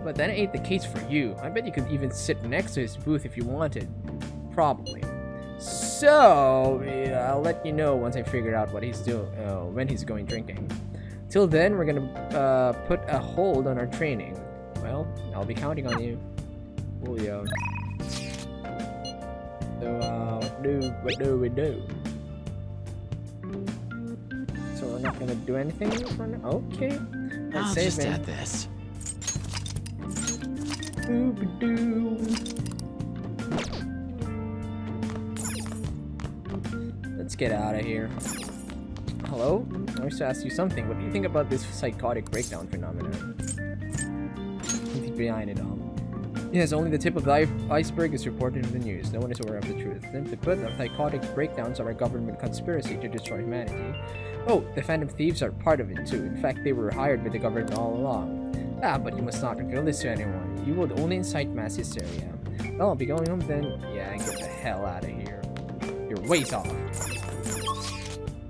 But that ain't the case for you. I bet you could even sit next to his booth if you wanted. Probably. So, yeah, I'll let you know once I figure out what he's doing, when he's going drinking. Till then, we're gonna put a hold on our training. Well, I'll be counting on you. Julio. So, what do we do? So we're not gonna do anything for now? Okay. I'll just add this. Let's get out of here. Hello? I wish to ask you something. What do you think about this psychotic breakdown phenomenon? Something behind it all. Yes, only the tip of the iceberg is reported in the news. No one is aware of the truth. Simply put, the psychotic breakdowns are a government conspiracy to destroy humanity. Oh, the Phantom Thieves are part of it too. In fact, they were hired by the government all along. Ah, but you must not reveal this to anyone. You would only incite mass hysteria. Well, I'll be going home then. Yeah, get the hell out of here. Your ways off.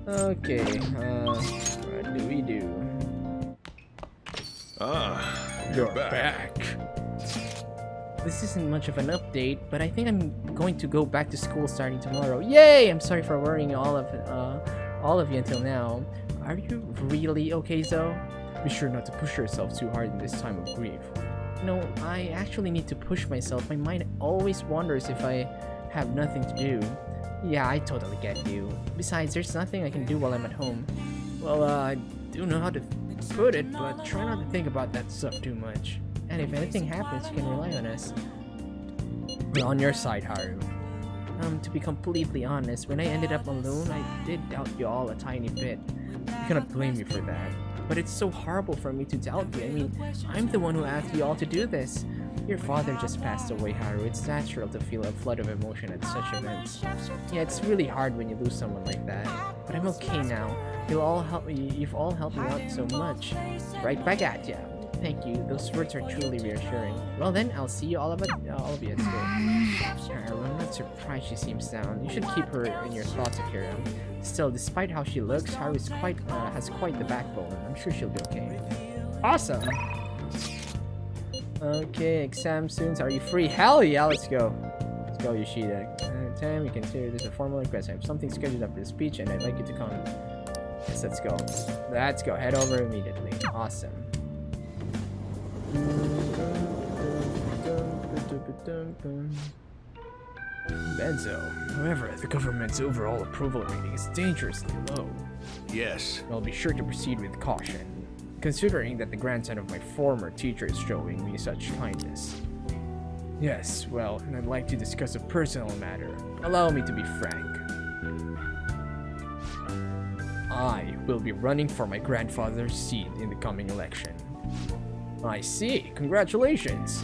Okay, what do we do? Ah, you're back. This isn't much of an update, but I think I'm going to go back to school starting tomorrow. Yay! I'm sorry for worrying all of you until now. Are you really okay, Zoe? Be sure not to push yourself too hard in this time of grief. No, I actually need to push myself. My mind always wanders if I have nothing to do. Yeah, I totally get you. Besides, there's nothing I can do while I'm at home. Well, I do know how to put it, but try not to think about that stuff too much. And if anything happens, you can rely on us. We're on your side, Haru. To be completely honest, when I ended up alone, I did doubt you all a tiny bit. You cannot blame me for that. But it's so horrible for me to doubt you. I mean, I'm the one who asked you all to do this. Your father just passed away, Haru. It's natural to feel a flood of emotion at such events. Yeah, it's really hard when you lose someone like that. But I'm okay now. You've all helped me out so much. Right back at ya. Thank you. Those words are truly reassuring. Well then, I'll see you all of you at school. Haru, I'm not surprised she seems down. You should keep her in your thoughts, Akira. Still, despite how she looks, Haru is has quite the backbone. I'm sure she'll be okay. Awesome. Okay, exam soon. Are you free? Hell yeah, let's go. Let's go, Yoshida. Time you consider this a formal request. I have something scheduled after the speech, and I'd like you to come. Yes, let's go. Let's go. Head over immediately. Awesome. Benzo. However, the government's overall approval rating is dangerously low. Yes. I'll be sure to proceed with caution, considering that the grandson of my former teacher is showing me such kindness. Yes, well, and I'd like to discuss a personal matter. Allow me to be frank. I will be running for my grandfather's seat in the coming election. I see. Congratulations.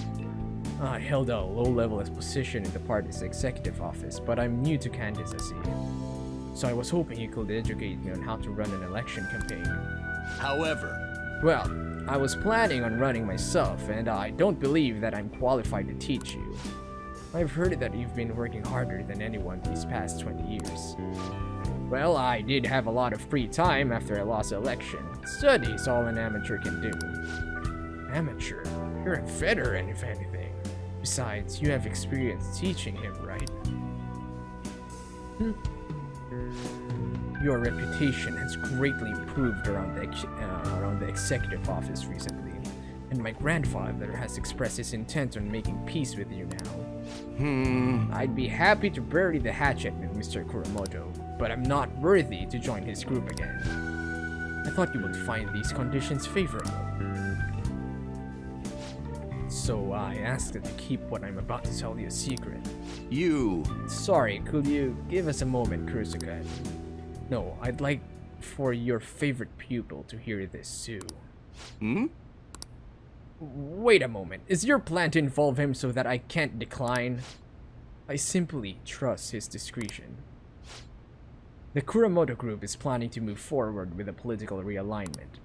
I held a low-level position in the party's executive office, but I'm new to candidacy. So I was hoping you could educate me on how to run an election campaign. However... Well, I was planning on running myself, and I don't believe that I'm qualified to teach you. I've heard that you've been working harder than anyone these past 20 years. Well, I did have a lot of free time after I lost the election. Study's all an amateur can do. Amateur? You're a veteran, if anything. Besides, you have experience teaching him, right? Your reputation has greatly improved around the executive office recently, and my grandfather has expressed his intent on making peace with you now. I'd be happy to bury the hatchet with Mr. Kuramoto, but I'm not worthy to join his group again. I thought you would find these conditions favorable. So I asked that you keep what I'm about to tell you a secret. Sorry, could you give us a moment, Kurusuka? No, I'd like for your favorite pupil to hear this too. Wait a moment. Is your plan to involve him so that I can't decline? I simply trust his discretion. The Kuramoto group is planning to move forward with a political realignment.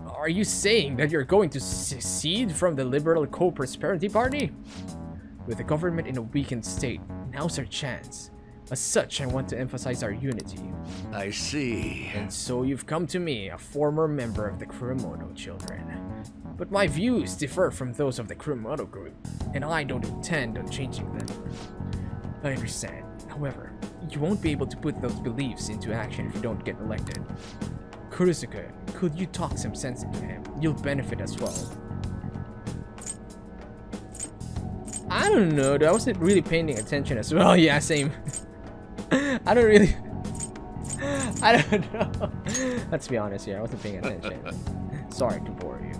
Are you saying that you're going to secede from the liberal co-prosperity party? With the government in a weakened state, now's our chance. As such, I want to emphasize our unity. I see. And so you've come to me, a former member of the Kuramoto children. But my views differ from those of the Kuramoto group, and I don't intend on changing them. I understand. However, you won't be able to put those beliefs into action if you don't get elected. Kurusuke, could you talk some sense into him? You'll benefit as well. I don't know, dude. I wasn't really paying attention as well. Yeah, same. I don't know. Let's be honest here, I wasn't paying attention. Sorry to bore you.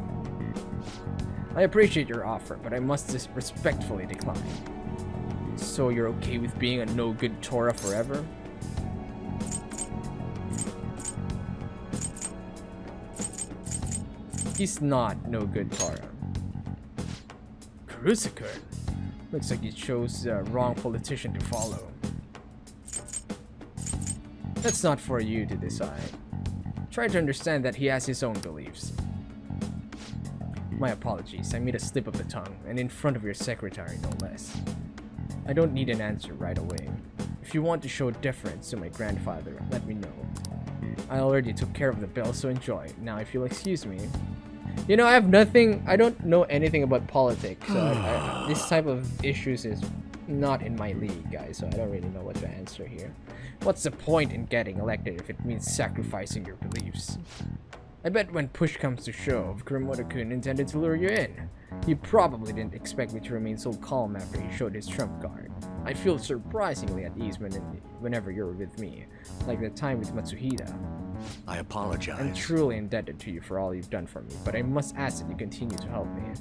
I appreciate your offer, but I must just respectfully decline. So you're okay with being a no-good Tora forever? He's not no-good Tora. Kurusuke. Looks like you chose the wrong politician to follow. That's not for you to decide. Try to understand that he has his own beliefs. My apologies, I made a slip of the tongue, and in front of your secretary, no less. I don't need an answer right away. If you want to show deference to my grandfather, let me know. I already took care of the bill, so enjoy. Now, if you'll excuse me. You know, I don't know anything about politics, so this type of issues is not in my league, guys, so I don't really know what to answer here. What's the point in getting elected if it means sacrificing your beliefs? I bet when push comes to shove, Kuramoto-kun intended to lure you in. He probably didn't expect me to remain so calm after he showed his trump card. I feel surprisingly at ease whenever you're with me, like the time with Matsuhida. I apologize. I'm truly indebted to you for all you've done for me, but I must ask that you continue to help me.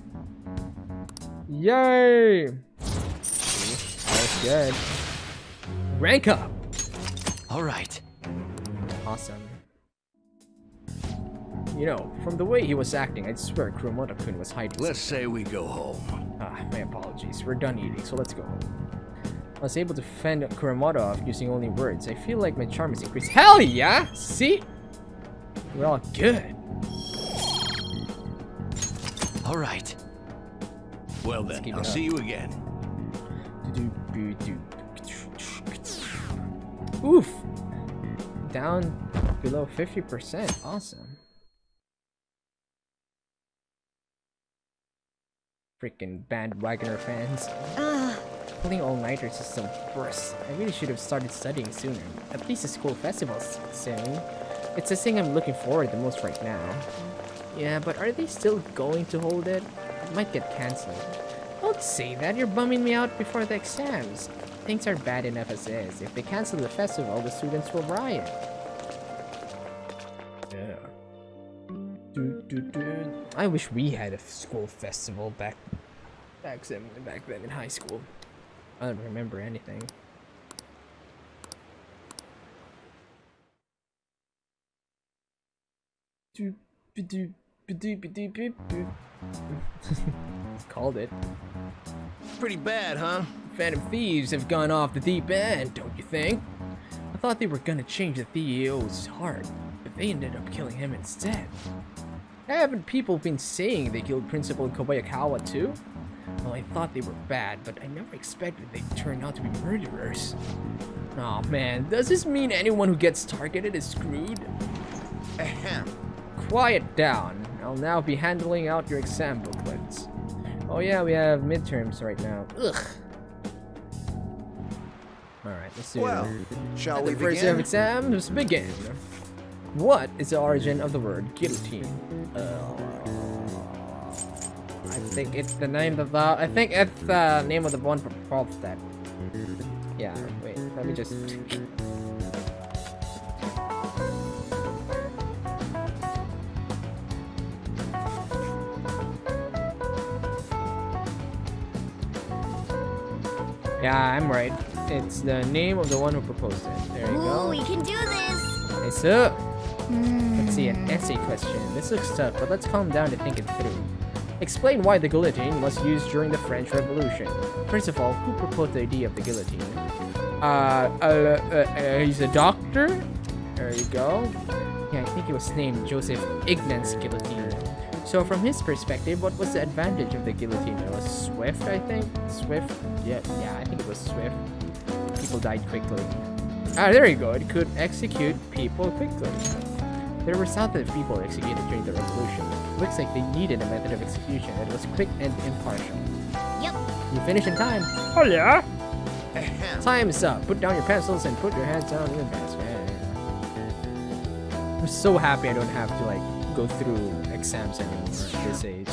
Yay! That's good. Rank up! Alright. Awesome. You know, from the way he was acting, I'd swear Kuramoto-kun was hiding. Let's say we go home. My apologies. We're done eating, so let's go home. I was able to fend Kuramoto off using only words. I feel like my charm is increased. Hell yeah! See? We're all good. Alright. Well then, I'll see you again. Oof! Down below 50%. Awesome. Freaking bandwagoner fans. Pulling all-nighters is some worse. I really should have started studying sooner. At least the school festival's soon. It's the thing I'm looking forward the most right now. Yeah, but are they still going to hold it? It might get cancelled. Don't say that, you're bumming me out before the exams. Things are bad enough as is. If they cancel the festival, the students will riot. Yeah. I wish we had a school festival back then in high school. I don't remember anything. Called it. Pretty bad, huh? Phantom Thieves have gone off the deep end, don't you think? I thought they were gonna change the CEO's heart, but they ended up killing him instead. Haven't people been saying they killed Principal Kobayakawa too? Well, I thought they were bad, but I never expected they'd turn out to be murderers. Aw, man, does this mean anyone who gets targeted is screwed? Ahem. Quiet down. I'll now be handling out your exam booklets. Oh yeah, we have midterms right now. Ugh. Alright, let's do it. Shall we begin? The first set of exams begin. What is the origin of the word guillotine? I think it's the name of the... I think it's the name of the one from Probstad. Yeah, wait, let me just... Yeah, I'm right. It's the name of the one who proposed it. There you go. We can do this! Nice up! Let's see, an essay question. This looks tough, but let's calm down to think it through. Explain why the guillotine was used during the French Revolution. First of all, who proposed the idea of the guillotine? He's a doctor? There you go. Yeah, I think he was named Joseph Ignaz Guillotine. So from his perspective, what was the advantage of the guillotine? It was swift, I think? Swift? Yeah, I think it was swift. People died quickly. Ah, there you go. It could execute people quickly. There were thousands of people executed during the revolution. Looks like they needed a method of execution that was quick and impartial. Yep. You finish in time. Oh yeah. Time's up. Put down your pencils and put your hands down your basket. I'm so happy I don't have to like go through exams anymore at this age.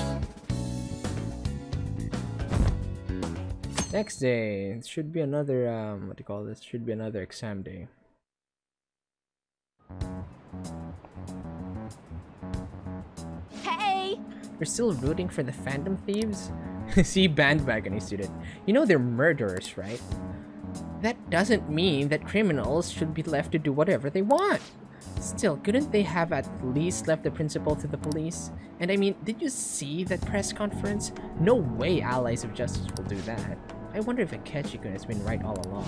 Next day, it should be another what do you call this? Should be another exam day. Hey! You're still rooting for the Phantom Thieves? See, bandwagoning student. You know they're murderers, right? That doesn't mean that criminals should be left to do whatever they want. Still, couldn't they have at least left the principal to the police? And I mean, did you see that press conference? No way allies of justice will do that. I wonder if Akechikun has been right all along.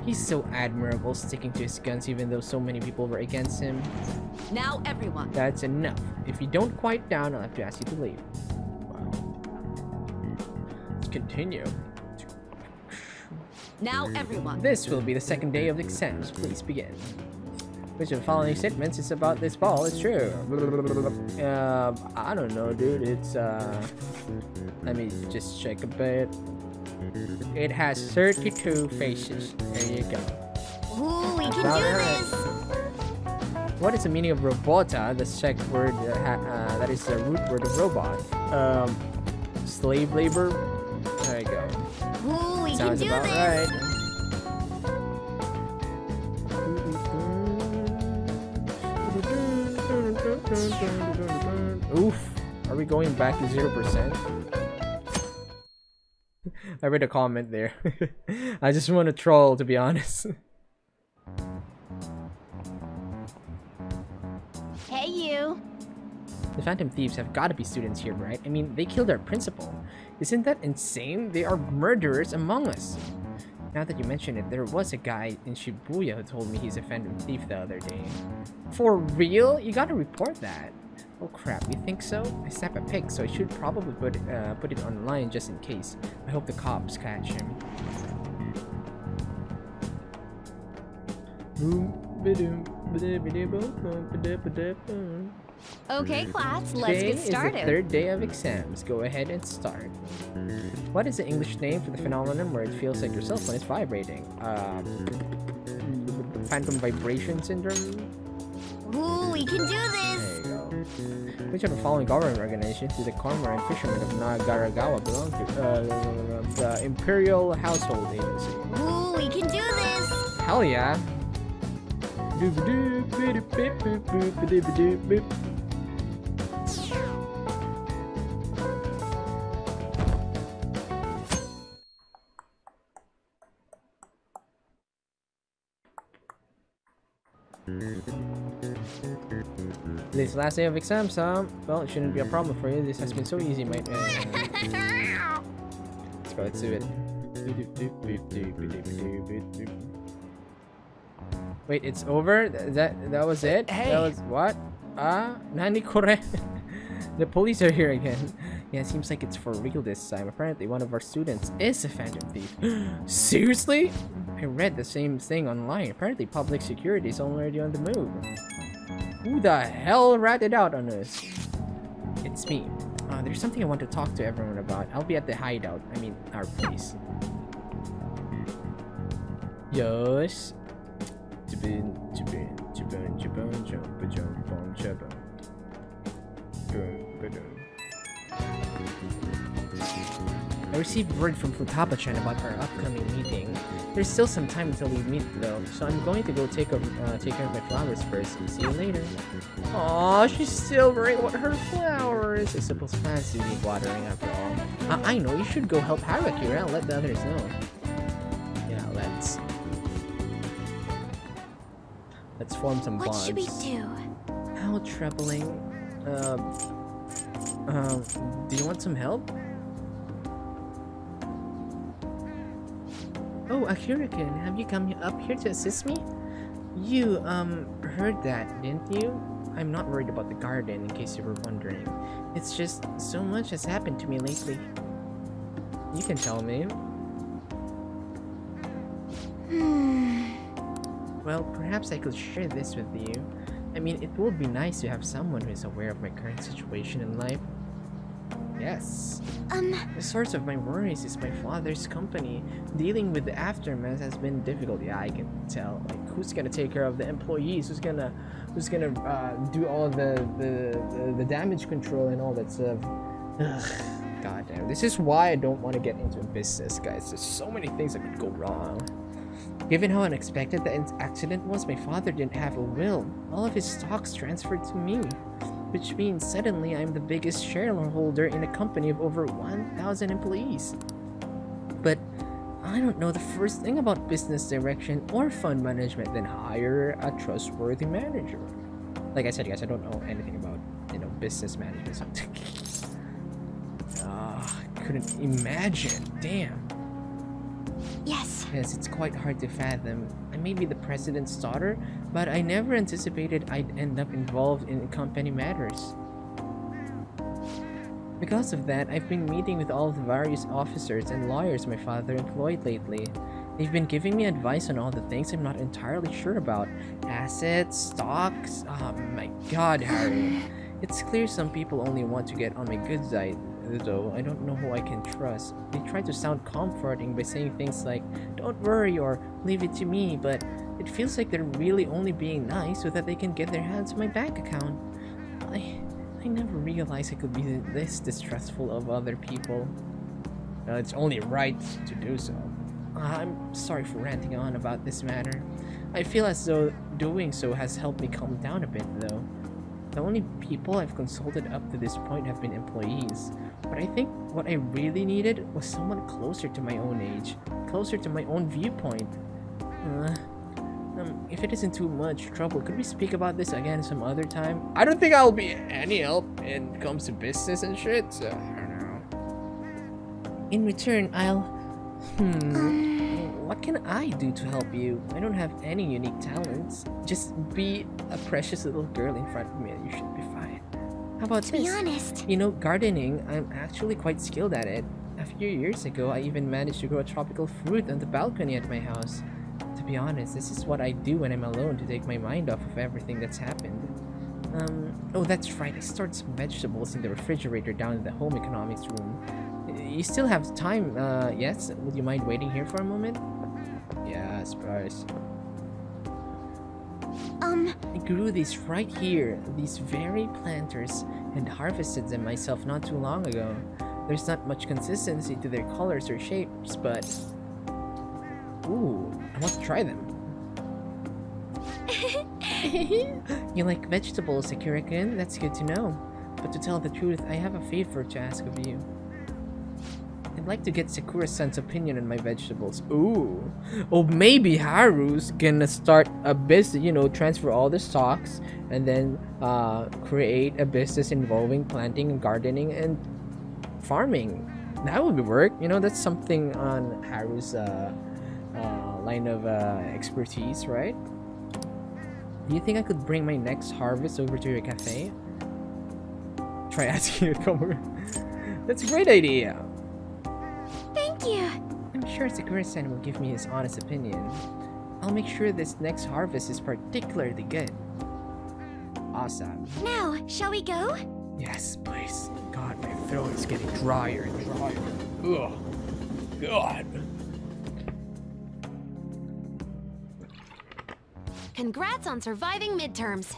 He's so admirable, sticking to his guns even though so many people were against him. Now everyone. That's enough. If you don't quiet down, I'll have to ask you to leave. Wow. Let's continue. Now everyone. This will be the second day of the exams. Please begin. Which of the following statements is about this ball? It's true. I don't know, dude. It's let me just check a bit. It has 32 faces. There you go. Ooh, we can do this. What is the meaning of robota? The Czech word that is the root word of robot. Slave labor. There you go. Ooh, we Sounds can do about this. right. Oof. Are we going back to 0%? I read a comment there. I just want to troll, to be honest. Hey, you. The Phantom Thieves have got to be students here, right? I mean, they killed our principal. Isn't that insane? They are murderers among us. Now that you mention it, there was a guy in Shibuya who told me he's a Phantom Thief the other day. For real? You gotta report that. Oh crap, you think so? I snap a pic, so I should probably put it online just in case. I hope the cops catch him. Okay, class, let's Today get started. is the third day of exams. Go ahead and start. What is the English name for the phenomenon where it feels like your cell phone is vibrating? Phantom vibration syndrome? Ooh, we can do this. There you go. Which of the following government organizations do the cormorant fishermen of Nagaragawa belong to? The Imperial Household Agency. Ooh, we can do this. Hell yeah. This last day of exams, huh? Well, it shouldn't be a problem for you. This has been so easy, mate. Let's go, let's do it. Wait, it's over? That was it? Hey. That was what? Nani kore? The police are here again. Yeah, it seems like it's for real this time. Apparently, one of our students is a Phantom Thief. Seriously? I read the same thing online. Apparently, public security is already on the move. Who the hell ratted out on us? It's me. There's something I want to talk to everyone about. I'll be at the hideout. I mean, our place. Yes. I received word from Futaba-chan about our upcoming meeting. There's still some time until we meet though, so I'm going to go take care of my flowers first. See you later. Aw, she's still worrying about her flowers. I suppose plants do need watering after all. I know, you should go help Haru here and let the others know. Yeah, let's form some bonds. What should we do? How troubling. Do you want some help? Oh, Akira-kun, have you come up here to assist me? You, heard that, didn't you? I'm not worried about the garden, in case you were wondering. It's just, so much has happened to me lately. You can tell me. Well, perhaps I could share this with you. I mean, it would be nice to have someone who is aware of my current situation in life. Yes. The source of my worries is my father's company. Dealing with the aftermath has been difficult. Yeah, I can tell. Like, who's gonna take care of the employees? Who's gonna do all the damage control and all that stuff? Ugh, God damn. This is why I don't want to get into business, guys. There's so many things that could go wrong. Given how unexpected the accident was, my father didn't have a will. All of his stocks transferred to me. Which means suddenly I'm the biggest shareholder in a company of over 1,000 employees. But I don't know the first thing about business direction or fund management, then hire a trustworthy manager. Like I said, guys, I don't know anything about, business management. Couldn't imagine. Damn. Yes. Yes, it's quite hard to fathom. I may be the president's daughter, but I never anticipated I'd end up involved in company matters. Because of that, I've been meeting with all the various officers and lawyers my father employed lately. They've been giving me advice on all the things I'm not entirely sure about. Assets, stocks, oh my god, Haru. It's clear some people only want to get on my good side, though I don't know who I can trust. They try to sound comforting by saying things like, don't worry or leave it to me, but it feels like they're really only being nice so that they can get their hands on my bank account. I never realized I could be this distrustful of other people. It's only right to do so. I'm sorry for ranting on about this matter. I feel as though doing so has helped me calm down a bit, though. The only people I've consulted up to this point have been employees, but I think what I really needed was someone closer to my own age, closer to my own viewpoint. If it isn't too much trouble, could we speak about this again some other time? I don't think I'll be any help when it comes to business and shit, so I don't know. In return, I'll... what can I do to help you? I don't have any unique talents. Just be a precious little girl in front of me and you should be fine. How about this? To be honest... gardening, I'm actually quite skilled at it. A few years ago, I even managed to grow a tropical fruit on the balcony at my house. To be honest, this is what I do when I'm alone to take my mind off of everything that's happened. Oh, that's right, I stored some vegetables in the refrigerator down in the home economics room. You still have time, yes? Would you mind waiting here for a moment? Yeah, I suppose. I grew these right here, these very planters, and harvested them myself not too long ago. There's not much consistency to their colors or shapes, but... Ooh, I want to try them. You like vegetables, Akira-kun? That's good to know. But to tell the truth, I have a favor to ask of you. I'd like to get Sakura-san's opinion on my vegetables. Ooh. Oh, maybe Haru's gonna start a business, transfer all the stocks and then create a business involving planting and gardening and farming. That would work. That's something on Haru's line of expertise, right? Do you think I could bring my next harvest over to your cafe? Try asking you to come over. That's a great idea. Thank you. I'm sure Sakura-san will give me his honest opinion. I'll make sure this next harvest is particularly good. Awesome. Now, shall we go? Yes, please. God, my throat is getting drier and drier. Ugh. God. Congrats on surviving midterms.